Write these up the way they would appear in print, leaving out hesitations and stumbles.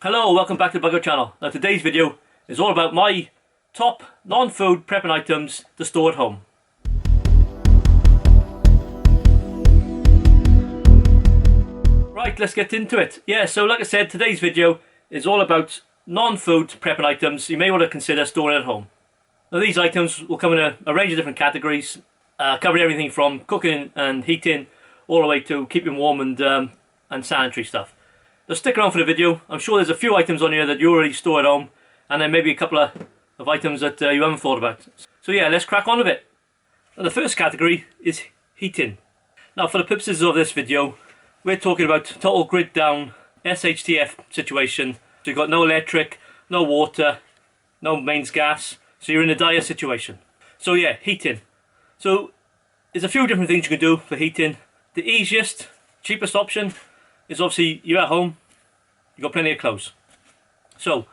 Hello, welcome back to the Bugger channel. Now today's video is all about my top non-food prepping items to store at home. Right, let's get into it. Yeah, so like I said, today's video is all about non-food prepping items you may want to consider storing at home. Now these items will come in a range of different categories, covering everything from cooking and heating all the way to keeping warm and sanitary stuff. So stick around for the video. I'm sure there's a few items on here that you already store at home, and then maybe a couple of items that you haven't thought about. So yeah, let's crack on with it. Now the first category is heating. Now for the purposes of this video, we're talking about total grid down S.H.T.F situation. So you've got no electric, no water, no mains gas, so you're in a dire situation. So yeah, heating. So there's a few different things you can do for heating. The easiest, cheapest option is obviously you're at home, you've got plenty of clothes. So,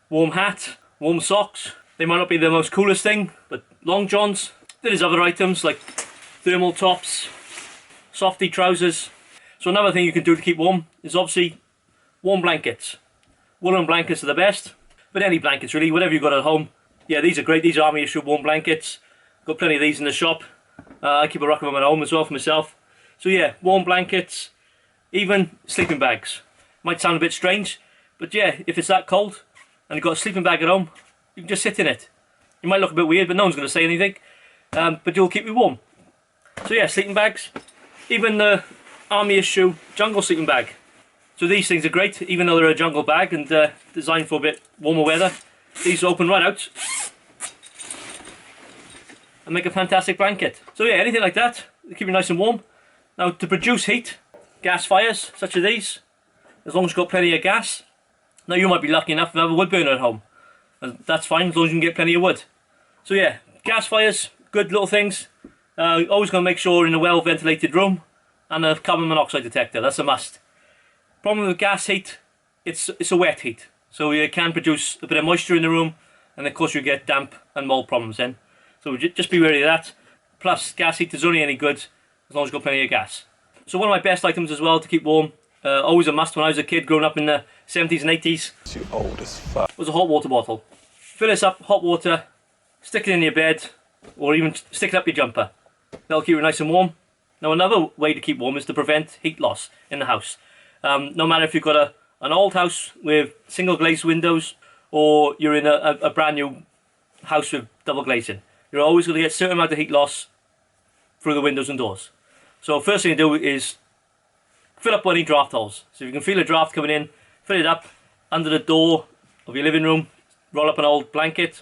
warm hat, warm socks, they might not be the most coolest thing, but long johns. There's other items like thermal tops, softy trousers. So another thing you can do to keep warm is obviously warm blankets. Woolen blankets are the best, but any blankets really, whatever you've got at home. Yeah, these are great, these are army issue warm blankets. Got plenty of these in the shop. I keep a rack of them at home as well for myself. So yeah, warm blankets. Even sleeping bags. Might sound a bit strange, but yeah, if it's that cold and you've got a sleeping bag at home, you can just sit in it. You might look a bit weird, but no one's going to say anything. But you'll keep you warm. So yeah, sleeping bags. Even the army issue jungle sleeping bag. So these things are great, even though they're a jungle bag and designed for a bit warmer weather. These open right out and make a fantastic blanket. So yeah, anything like that, keep you nice and warm. Now to produce heat, gas fires such as these, as long as you've got plenty of gas. Now you might be lucky enough to have a wood burner at home, and that's fine as long as you can get plenty of wood. So yeah, gas fires, good little things. Always going to make sure you're in a well ventilated room, and a carbon monoxide detector, that's a must. Problem with gas heat, it's a wet heat, so you can produce a bit of moisture in the room, and of course you get damp and mold problems then. So just be wary of that. Plus gas heat is only any good as long as you've got plenty of gas. So one of my best items as well to keep warm, always a must when I was a kid growing up in the 70s and 80s. You old as fuck. Was a hot water bottle. Fill this up, hot water, stick it in your bed, or even stick it up your jumper. That'll keep you nice and warm. Now another way to keep warm is to prevent heat loss in the house. No matter if you've got an old house with single glazed windows, or you're in a brand new house with double glazing, you're always going to get a certain amount of heat loss through the windows and doors. So first thing to do is fill up any draft holes. So if you can feel a draft coming in, fill it up under the door of your living room, roll up an old blanket.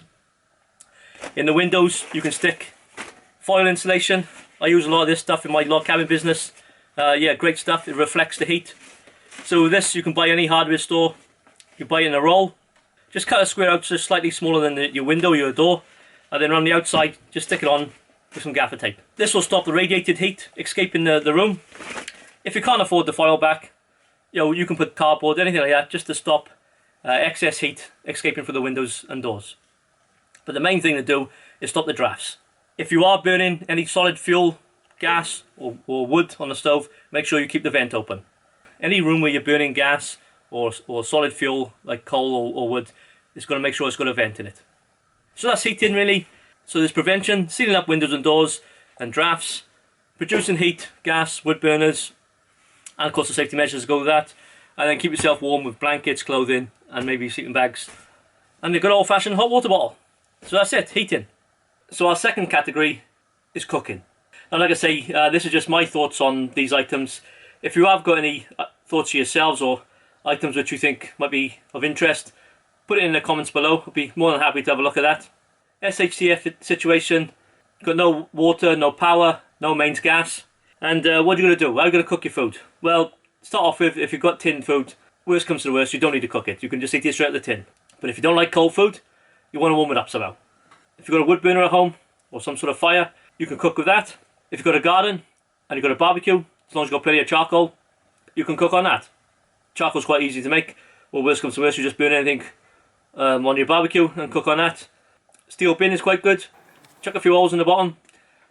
In the windows you can stick foil insulation. I use a lot of this stuff in my log cabin business. Yeah, great stuff, it reflects the heat. So this you can buy any hardware store, you buy it in a roll. Just cut a square out so it's slightly smaller than your window, your door, and then on the outside just stick it on with some gaffer tape. This will stop the radiated heat escaping the room. If you can't afford the foil back, you can put cardboard, anything like that, just to stop excess heat escaping through the windows and doors. But the main thing to do is stop the drafts. If you are burning any solid fuel, gas or wood on the stove, make sure you keep the vent open. Any room where you're burning gas or solid fuel like coal or wood, it's going to make sure it's got a vent in it. So that's heating really. So there's prevention, sealing up windows and doors and drafts, producing heat, gas, wood burners, and of course the safety measures go with that. And then keep yourself warm with blankets, clothing, and maybe sleeping bags. And a good old fashioned hot water bottle. So that's it, heating. So our second category is cooking. And like I say, this is just my thoughts on these items. If you have got any thoughts yourselves or items which you think might be of interest, put it in the comments below. I'll be more than happy to have a look at that. S.H.T.F situation, got no water, no power, no mains gas, and what are you going to do? How are you going to cook your food? Well, start off with, if you've got tinned food, worst comes to the worst, you don't need to cook it, you can just eat it straight out of the tin. But if you don't like cold food, you want to warm it up somehow. If you've got a wood burner at home, or some sort of fire, you can cook with that. If you've got a garden, and you've got a barbecue, as long as you've got plenty of charcoal, you can cook on that. Charcoal's quite easy to make, or worst comes to worst, you just burn anything on your barbecue and cook on that. Steel bin is quite good. Chuck a few holes in the bottom.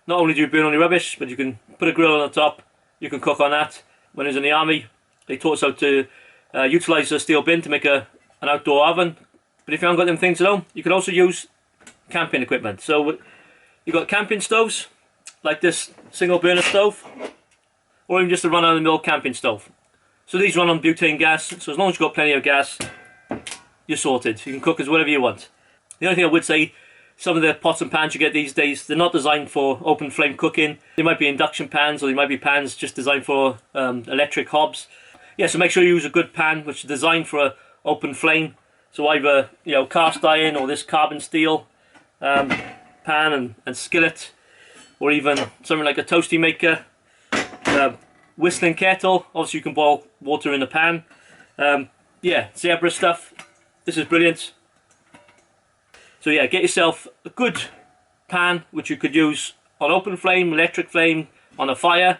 Not only do you burn on your rubbish, but you can put a grill on the top. You can cook on that. When I was in the army, they taught us how to utilise a steel bin to make an outdoor oven. But if you haven't got them things at home, you can also use camping equipment. So you've got camping stoves, like this single burner stove, or even just a run-of-the-mill camping stove. So these run on butane gas, so as long as you've got plenty of gas, you're sorted. You can cook as whatever you want. The only thing I would say, some of the pots and pans you get these days, they're not designed for open flame cooking. They might be induction pans, or they might be pans just designed for electric hobs. Yeah, so make sure you use a good pan which is designed for an open flame. So either, you know, cast iron or this carbon steel pan and skillet, or even something like a toasty maker, whistling kettle. Obviously you can boil water in a pan. Yeah, zebra stuff. This is brilliant. So yeah, get yourself a good pan which you could use on open flame, electric flame, on a fire.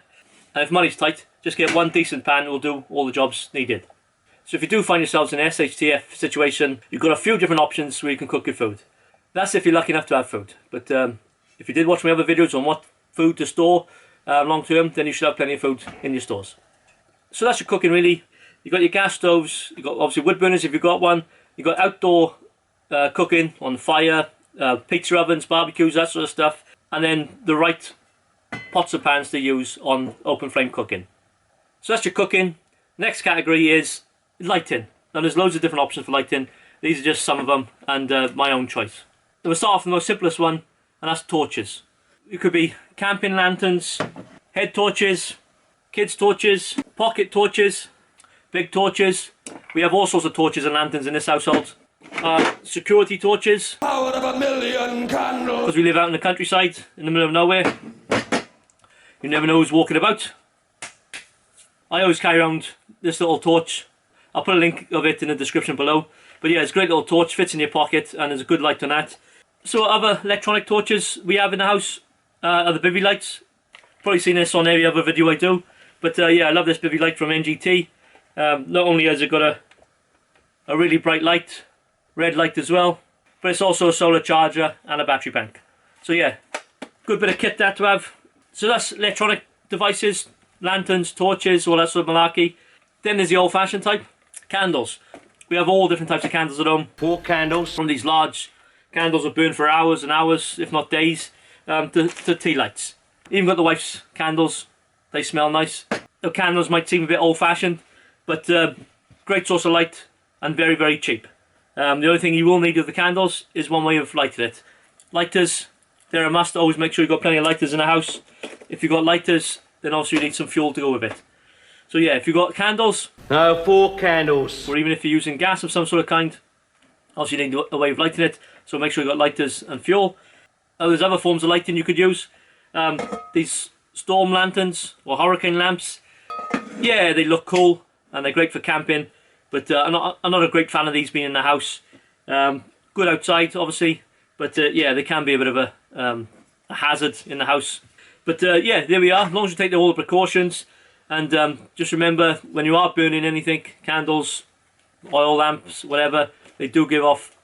And if money's tight, just get one decent pan that will do all the jobs needed. So if you do find yourselves in an SHTF situation, you've got a few different options where you can cook your food. That's if you're lucky enough to have food. But if you did watch my other videos on what food to store long term, then you should have plenty of food in your stores. So that's your cooking really. You've got your gas stoves, you've got obviously wood burners if you've got one, you've got outdoor cooking on fire, pizza ovens, barbecues, that sort of stuff, and then the right pots and pans to use on open flame cooking. So that's your cooking. Next category is lighting. Now there's loads of different options for lighting. These are just some of them, and my own choice. So we'll start off with the most simplest one, and that's torches. It could be camping lanterns, head torches, kids torches, pocket torches, big torches. We have all sorts of torches and lanterns in this household. Security torches, power of a million candles, because we live out in the countryside in the middle of nowhere. You never know who's walking about. I always carry around this little torch. I'll put a link of it in the description below. But yeah, it's a great little torch, fits in your pocket, and there's a good light on that. So other electronic torches we have in the house are the bivy lights. Probably seen this on every other video I do. But yeah, I love this bivy light from NGT. Not only has it got a really bright light, red light as well, but it's also a solar charger and a battery bank. So yeah, good bit of kit that to have. So that's electronic devices, lanterns, torches, all that sort of malarkey. Then there's the old-fashioned type, candles. We have all different types of candles at home. 4 candles, from these large candles that burn for hours and hours, if not days, to tea lights. Even got the wife's candles, they smell nice. The candles might seem a bit old-fashioned, but great source of light and very, very cheap. The only thing you will need with the candles is one way of lighting it. Lighters, they're a must. Always make sure you've got plenty of lighters in the house. If you've got lighters, then also you need some fuel to go with it. So yeah, if you've got candles, 4 candles, or even if you're using gas of some sort of kind, also you need a way of lighting it, so make sure you've got lighters and fuel. There's other forms of lighting you could use. These storm lanterns or hurricane lamps, yeah, they look cool and they're great for camping, but I'm not a great fan of these being in the house. Good outside obviously, but yeah, they can be a bit of a hazard in the house. But yeah, there we are. As long as you take all the precautions, and just remember, when you are burning anything, candles, oil lamps, whatever, they do give off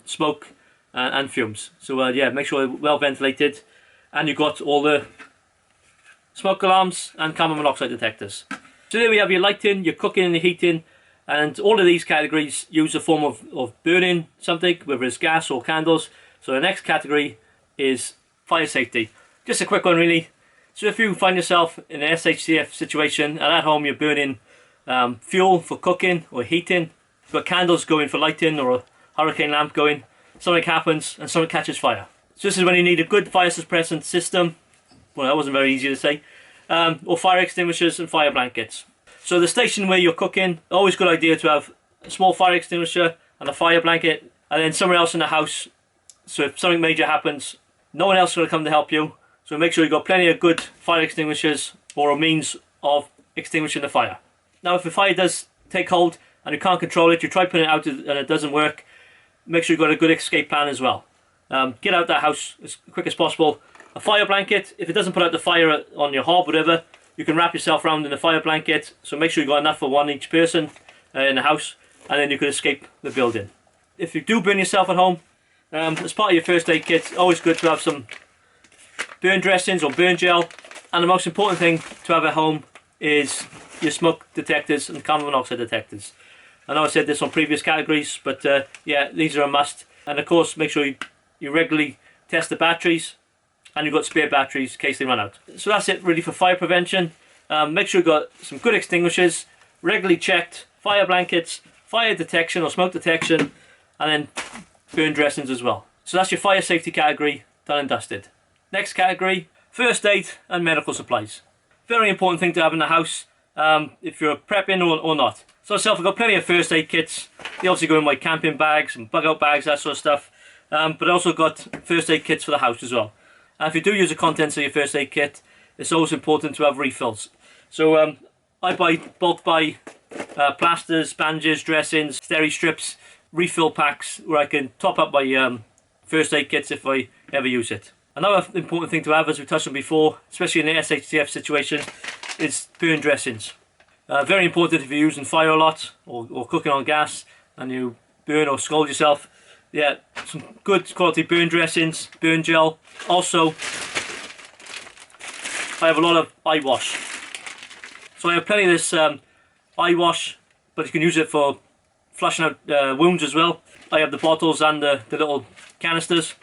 smoke and fumes. So yeah, make sure they're well ventilated, and you've got all the smoke alarms and carbon monoxide detectors. So there we have your lighting, your cooking and your heating, and all of these categories use a form of burning something, whether it's gas or candles. So the next category is fire safety. Just a quick one really. So if you find yourself in an SHTF situation and at home you're burning fuel for cooking or heating, you've got candles going for lighting or a hurricane lamp going, something happens and something catches fire. So this is when you need a good fire suppressant system. Well, that wasn't very easy to say. Or fire extinguishers and fire blankets. So the station where you're cooking, always a good idea to have a small fire extinguisher and a fire blanket, and then somewhere else in the house. So if something major happens, no one else is going to come to help you. So make sure you've got plenty of good fire extinguishers or a means of extinguishing the fire. Now if the fire does take hold and you can't control it, you try putting it out and it doesn't work, make sure you've got a good escape plan as well. Get out of that house as quick as possible. A fire blanket, if it doesn't put out the fire on your hob, whatever, you can wrap yourself around in a fire blanket. So make sure you've got enough for one each person in the house, and then you can escape the building. If you do burn yourself at home, as part of your first aid kit, always good to have some burn dressings or burn gel, and the most important thing to have at home is your smoke detectors and carbon monoxide detectors. I know I said this on previous categories, but yeah, these are a must. And of course, make sure you regularly test the batteries, and you've got spare batteries in case they run out. So that's it really for fire prevention. Make sure you've got some good extinguishers, regularly checked, fire blankets, fire detection or smoke detection, and then burn dressings as well. So that's your fire safety category done and dusted. Next category, first aid and medical supplies. Very important thing to have in the house, if you're prepping or not. So myself, I've got plenty of first aid kits. They obviously go in my camping bags and bug out bags, that sort of stuff. But I also got first aid kits for the house as well. And if you do use the contents of your first aid kit, it's always important to have refills. So I bulk buy plasters, bandages, dressings, steri strips, refill packs where I can top up my first aid kits if I ever use it. Another important thing to have, as we touched on before, especially in the S.H.T.F situation, is burn dressings. Very important if you're using fire a lot or cooking on gas and you burn or scald yourself. Yeah, some good quality burn dressings, burn gel. Also, I have a lot of eye wash. So I have plenty of this eye wash, but you can use it for flushing out wounds as well. I have the bottles and the little canisters.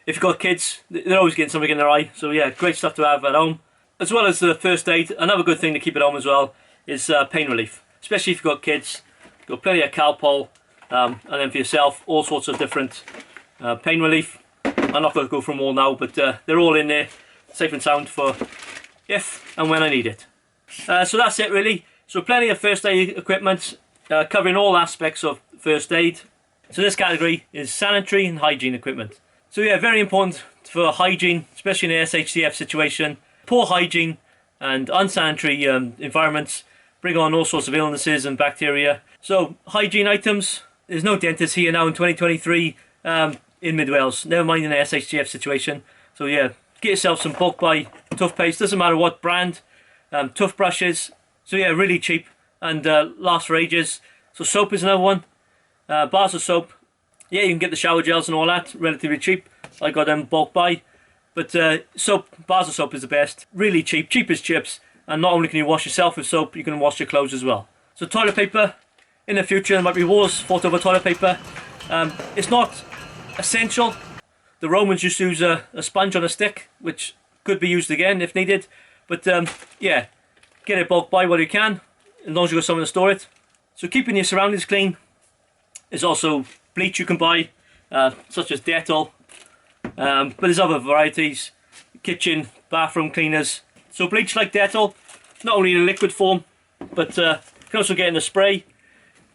If you've got kids, they're always getting something in their eye. So yeah, great stuff to have at home. As well as the first aid, another good thing to keep at home as well is pain relief. Especially if you've got kids, you've got plenty of Calpol, and then for yourself, all sorts of different pain relief. I'm not going to go through them all now, but they're all in there, safe and sound for if and when I need it. So that's it really. So plenty of first aid equipment, covering all aspects of first aid. So this category is sanitary and hygiene equipment. So yeah, very important for hygiene, especially in the S.H.T.F situation. Poor hygiene and unsanitary environments bring on all sorts of illnesses and bacteria. So hygiene items, there's no dentists here now in 2023 in Mid Wales, never mind in the S.H.T.F situation. So yeah, get yourself some bulk buy toothpaste, doesn't matter what brand, toothbrushes. So yeah, really cheap and lasts for ages. So soap is another one, bars of soap. Yeah, you can get the shower gels and all that relatively cheap. I got them bulk buy. But soap, bars of soap is the best. Really cheap, cheap as chips. And not only can you wash yourself with soap, you can wash your clothes as well. So toilet paper, in the future there might be wars fought over toilet paper. It's not essential. The Romans used to use a sponge on a stick, which could be used again if needed. But yeah, get it bulk buy while you can, as long as you've got somewhere to store it. So keeping your surroundings clean is also bleach you can buy, such as Dettol. But there's other varieties, kitchen, bathroom cleaners. So bleach like Dettol, not only in a liquid form, but you can also get in a spray.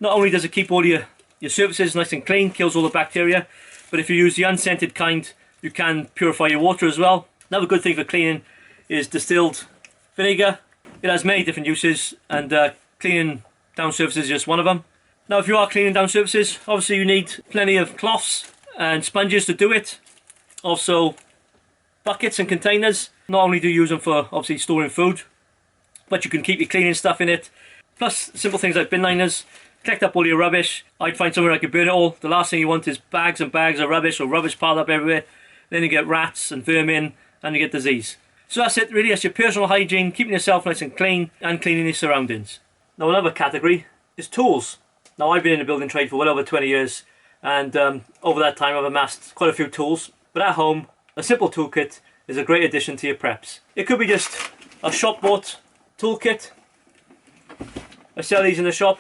Not only does it keep all your surfaces nice and clean, kills all the bacteria, but if you use the unscented kind, you can purify your water as well. Another good thing for cleaning is distilled vinegar. It has many different uses, and cleaning down surfaces is just one of them. Now if you are cleaning down surfaces, obviously you need plenty of cloths and sponges to do it. Also buckets and containers. Not only do you use them for obviously storing food, but you can keep your cleaning stuff in it. Plus simple things like bin liners. Collect up all your rubbish. I'd find somewhere I could burn it all. The last thing you want is bags and bags of rubbish or rubbish piled up everywhere. Then you get rats and vermin and you get disease. So that's it really, that's your personal hygiene, keeping yourself nice and clean and cleaning your surroundings. Now another category is tools. Now I've been in the building trade for well over 20 years, and over that time I've amassed quite a few tools. But at home, a simple toolkit is a great addition to your preps. It could be just a shop bought toolkit. I sell these in the shop,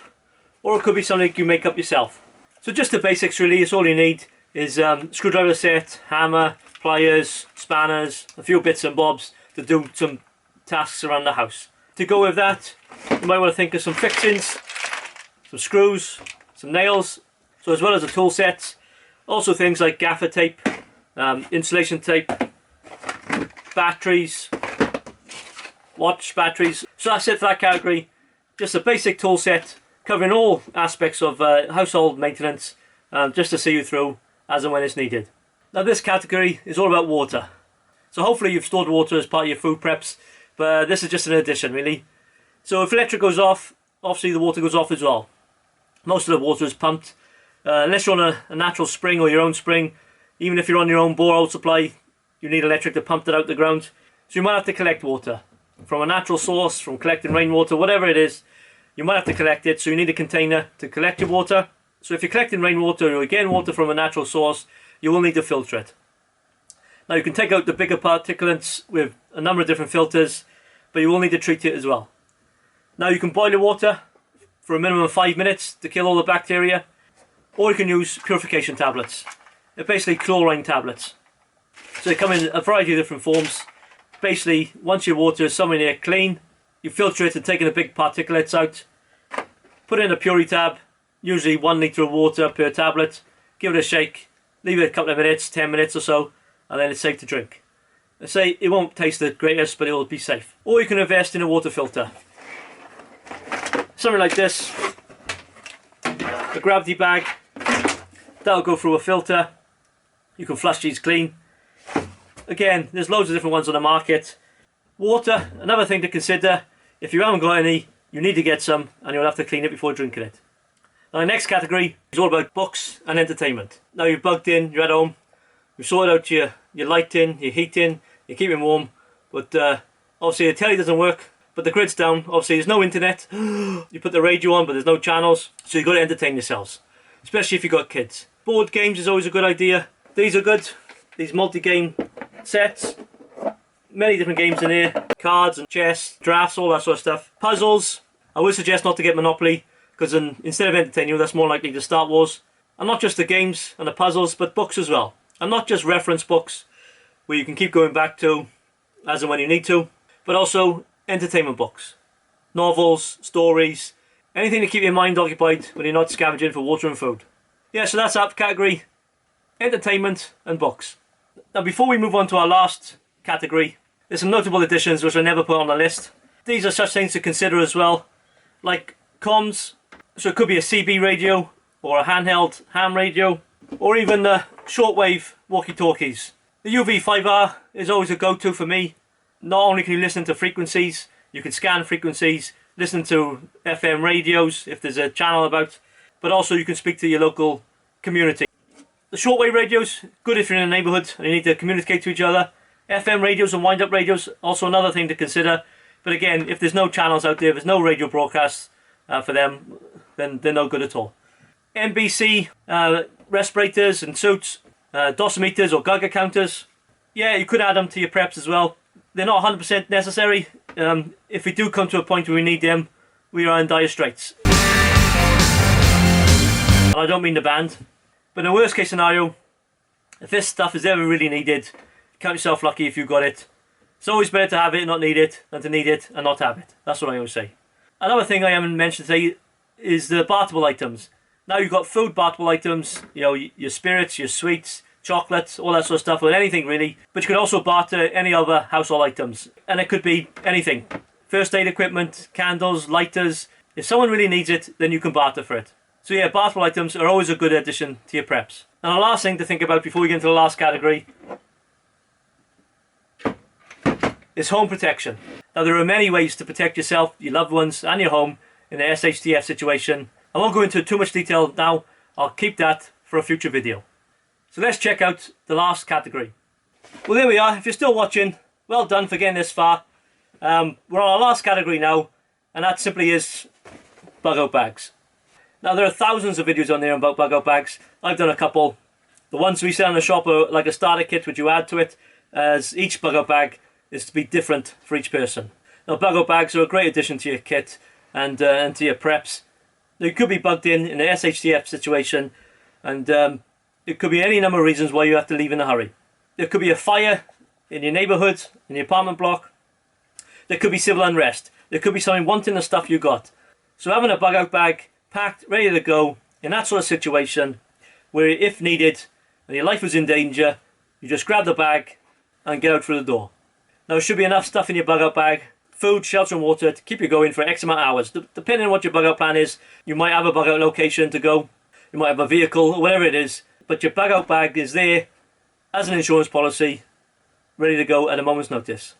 or it could be something you make up yourself. So just the basics really, it's all you need is screwdriver set, hammer, pliers, spanners, a few bits and bobs to do some tasks around the house. To go with that, you might want to think of some fixings, some screws, some nails. So as well as the tool sets, also things like gaffer tape, insulation tape, batteries, watch batteries. So that's it for that category. Just a basic tool set covering all aspects of household maintenance, just to see you through as and when it's needed. Now this category is all about water. So hopefully you've stored water as part of your food preps, but this is just an addition really. So if electric goes off, obviously the water goes off as well. Most of the water is pumped. Unless you're on a natural spring or your own spring, even if you're on your own borehole supply, you need electric to pump it out the ground. So you might have to collect water. from a natural source, from collecting rainwater, whatever it is, you might have to collect it, so you need a container to collect your water. So if you're collecting rainwater or you're getting water from a natural source, you will need to filter it. Now you can take out the bigger particulates with a number of different filters, but you will need to treat it as well. Now you can boil your water for a minimum of 5 minutes to kill all the bacteria, or you can use purification tablets. They're basically chlorine tablets. So they come in a variety of different forms. Basically, once your water is somewhere near clean, you filter it and take the big particulates out, put it in a Puri tab, usually 1 litre of water per tablet, give it a shake, leave it a couple of minutes, 10 minutes or so, and then it's safe to drink. I say it won't taste the greatest, but it will be safe. Or you can invest in a water filter. Something like this, a gravity bag, that'll go through a filter. You can flush these clean. Again, there's loads of different ones on the market. Water, another thing to consider. If you haven't got any, you need to get some, and you'll have to clean it before drinking it. Now the next category is all about books and entertainment. Now you're bugged in, you're at home, you've sorted out your lighting, your heating, you're keeping warm, but obviously the telly doesn't work, but the grid's down, obviously there's no internet. You put the radio on, but there's no channels, so you've got to entertain yourselves, especially if you've got kids. Board games is always a good idea. These are good, these multi-game sets. Many different games in here, cards and chess, drafts, all that sort of stuff. Puzzles, I would suggest not to get Monopoly, because instead of entertaining you, that's more likely to start wars. And not just the games and the puzzles, but books as well. And not just reference books, where you can keep going back to as and when you need to, but also entertainment books. Novels, stories, anything to keep your mind occupied when you're not scavenging for water and food. Yeah, so that's that category, entertainment and books. Now before we move on to our last category, there's some notable additions which I never put on the list. These are such things to consider as well, like comms, so it could be a CB radio, or a handheld ham radio, or even shortwave walkie-talkies. The UV5R is always a go-to for me. Not only can you listen to frequencies, you can scan frequencies, listen to FM radios if there's a channel about, but also you can speak to your local community. The shortwave radios, good if you're in a neighbourhood and you need to communicate to each other. FM radios and wind-up radios, also another thing to consider. But again, if there's no channels out there, there's no radio broadcasts for them, then they're no good at all. NBC respirators and suits, dosimeters or Geiger counters. Yeah, you could add them to your preps as well. They're not 100% necessary. If we do come to a point where we need them, we are in dire straits. And I don't mean the band. But in the worst case scenario, if this stuff is ever really needed, count yourself lucky if you've got it. It's always better to have it and not need it than to need it and not have it. That's what I always say. Another thing I haven't mentioned today is the barterable items. Now you've got food barterable items, you know, your spirits, your sweets, chocolates, all that sort of stuff, or anything really. But you can also barter any other household items. And it could be anything. First aid equipment, candles, lighters. If someone really needs it, then you can barter for it. So yeah, barterable items are always a good addition to your preps. And the last thing to think about before we get into the last category is home protection. Now there are many ways to protect yourself, your loved ones and your home in the SHTF situation. I won't go into too much detail now, I'll keep that for a future video. So let's check out the last category. Well, there we are. If you're still watching, well done for getting this far. We're on our last category now, and that simply is bug out bags. Now there are thousands of videos on there about bug out bags. I've done a couple. The ones we sell in the shop are like a starter kit which you add to it, as each bug out bag is to be different for each person. Now bug out bags are a great addition to your kit and to your preps. You could be bugged in the S.H.T.F situation, and it could be any number of reasons why you have to leave in a hurry. There could be a fire in your neighbourhood, in your apartment block. There could be civil unrest. There could be someone wanting the stuff you got. So having a bug out bag packed, ready to go, in that sort of situation, where if needed, and your life was in danger, you just grab the bag and get out through the door. Now there should be enough stuff in your bug out bag, food, shelter and water to keep you going for X amount of hours. Depending on what your bug out plan is, you might have a bug out location to go, you might have a vehicle, or whatever it is, but your bug out bag is there as an insurance policy, ready to go at a moment's notice.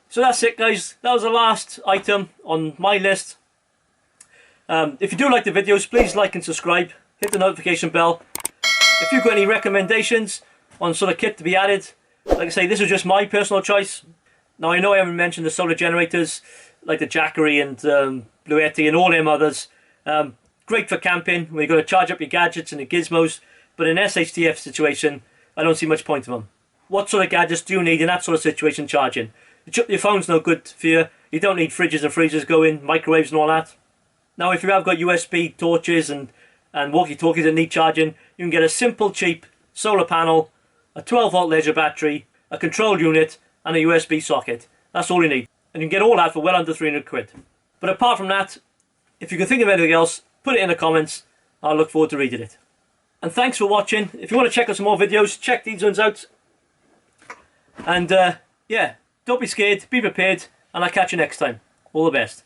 So that's it guys, that was the last item on my list. If you do like the videos, please like and subscribe, hit the notification bell. If you've got any recommendations on sort of kit to be added, like I say, this was just my personal choice. Now I know I haven't mentioned the solar generators like the Jackery and Blue Yeti and all them others. Great for camping where you've got to charge up your gadgets and your gizmos, but in an SHTF situation I don't see much point of them. What sort of gadgets do you need in that sort of situation charging? Your phone's no good for you. You don't need fridges and freezers going, microwaves and all that. Now if you have got USB torches and walkie-talkies that need charging, you can get a simple cheap solar panel, a 12 volt leisure battery, a control unit and a USB socket. That's all you need. And you can get all that for well under 300 quid. But apart from that, if you can think of anything else, put it in the comments. I'll look forward to reading it. And thanks for watching. If you want to check out some more videos, check these ones out. And yeah, don't be scared, be prepared, and I'll catch you next time. All the best.